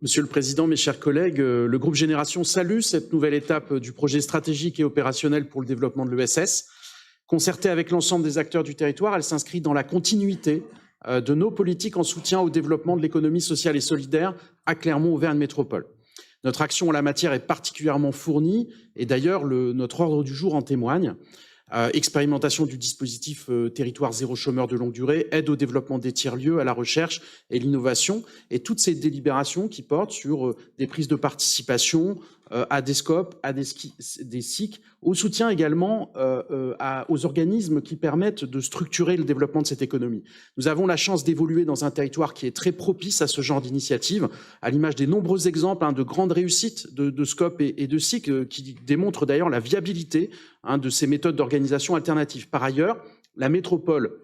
Monsieur le Président, mes chers collègues, le groupe Génération salue cette nouvelle étape du projet stratégique et opérationnel pour le développement de l'ESS. Concertée avec l'ensemble des acteurs du territoire, elle s'inscrit dans la continuité de nos politiques en soutien au développement de l'économie sociale et solidaire à Clermont-Auvergne Métropole. Notre action en la matière est particulièrement fournie et d'ailleurs notre ordre du jour en témoigne. Expérimentation du dispositif territoire zéro chômeur de longue durée, aide au développement des tiers-lieux, à la recherche et l'innovation, et toutes ces délibérations qui portent sur des prises de participation à des scopes, à des SIC, au soutien également aux organismes qui permettent de structurer le développement de cette économie. Nous avons la chance d'évoluer dans un territoire qui est très propice à ce genre d'initiative, à l'image des nombreux exemples de grandes réussites de scopes et de SIC qui démontrent d'ailleurs la viabilité de ces méthodes d'organisation alternatives. Par ailleurs, la métropole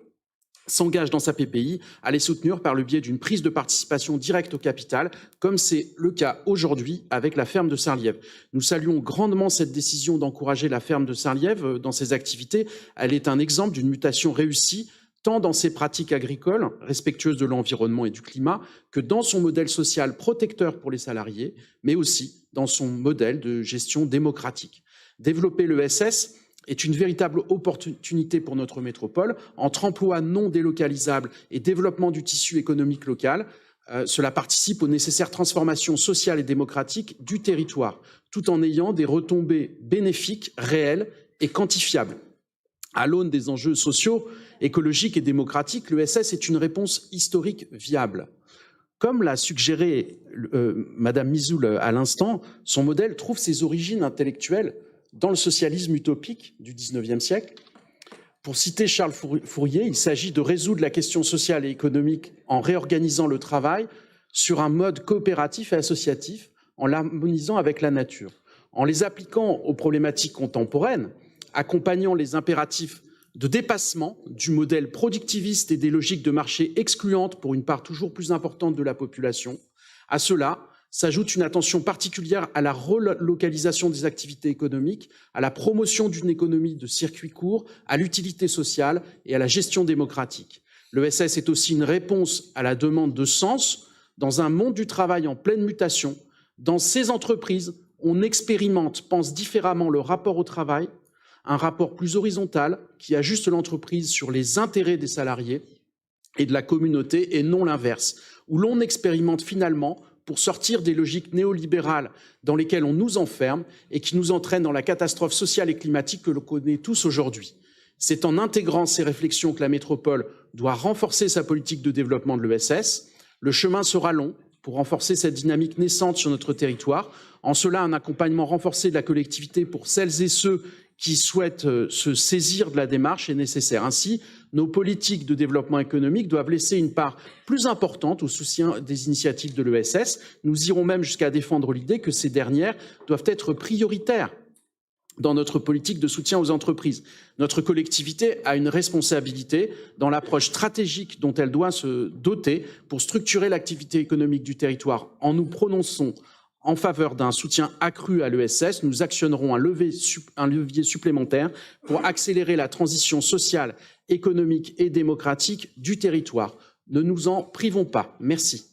s'engage dans sa PPI à les soutenir par le biais d'une prise de participation directe au capital, comme c'est le cas aujourd'hui avec la ferme de Saint-Lièvre. Nous saluons grandement cette décision d'encourager la ferme de Saint-Lièvre dans ses activités. Elle est un exemple d'une mutation réussie, tant dans ses pratiques agricoles, respectueuses de l'environnement et du climat, que dans son modèle social protecteur pour les salariés, mais aussi dans son modèle de gestion démocratique. Développer l'ESS est une véritable opportunité pour notre métropole, entre emploi non délocalisables et développement du tissu économique local. Cela participe aux nécessaires transformations sociales et démocratiques du territoire, tout en ayant des retombées bénéfiques, réelles et quantifiables. À l'aune des enjeux sociaux, écologiques et démocratiques, l'ESS est une réponse historique viable. Comme l'a suggéré Madame Mizoul à l'instant, son modèle trouve ses origines intellectuelles dans le socialisme utopique du XIXe siècle. Pour citer Charles Fourier, il s'agit de résoudre la question sociale et économique en réorganisant le travail sur un mode coopératif et associatif, en l'harmonisant avec la nature, en les appliquant aux problématiques contemporaines, accompagnant les impératifs de dépassement du modèle productiviste et des logiques de marché excluantes pour une part toujours plus importante de la population. À cela s'ajoute une attention particulière à la relocalisation des activités économiques, à la promotion d'une économie de circuit court, à l'utilité sociale et à la gestion démocratique. L'ESS est aussi une réponse à la demande de sens dans un monde du travail en pleine mutation. Dans ces entreprises, on expérimente, pense différemment le rapport au travail, un rapport plus horizontal qui ajuste l'entreprise sur les intérêts des salariés et de la communauté et non l'inverse, où l'on expérimente finalement pour sortir des logiques néolibérales dans lesquelles on nous enferme et qui nous entraînent dans la catastrophe sociale et climatique que l'on connaît tous aujourd'hui. C'est en intégrant ces réflexions que la métropole doit renforcer sa politique de développement de l'ESS. Le chemin sera long pour renforcer cette dynamique naissante sur notre territoire. En cela, un accompagnement renforcé de la collectivité pour celles et ceux qui souhaitent se saisir de la démarche est nécessaire. Ainsi, nos politiques de développement économique doivent laisser une part plus importante au soutien des initiatives de l'ESS. Nous irons même jusqu'à défendre l'idée que ces dernières doivent être prioritaires dans notre politique de soutien aux entreprises. Notre collectivité a une responsabilité dans l'approche stratégique dont elle doit se doter pour structurer l'activité économique du territoire. En nous prononçant en faveur d'un soutien accru à l'ESS, nous actionnerons un levier supplémentaire pour accélérer la transition sociale, économique et démocratique du territoire. Ne nous en privons pas. Merci.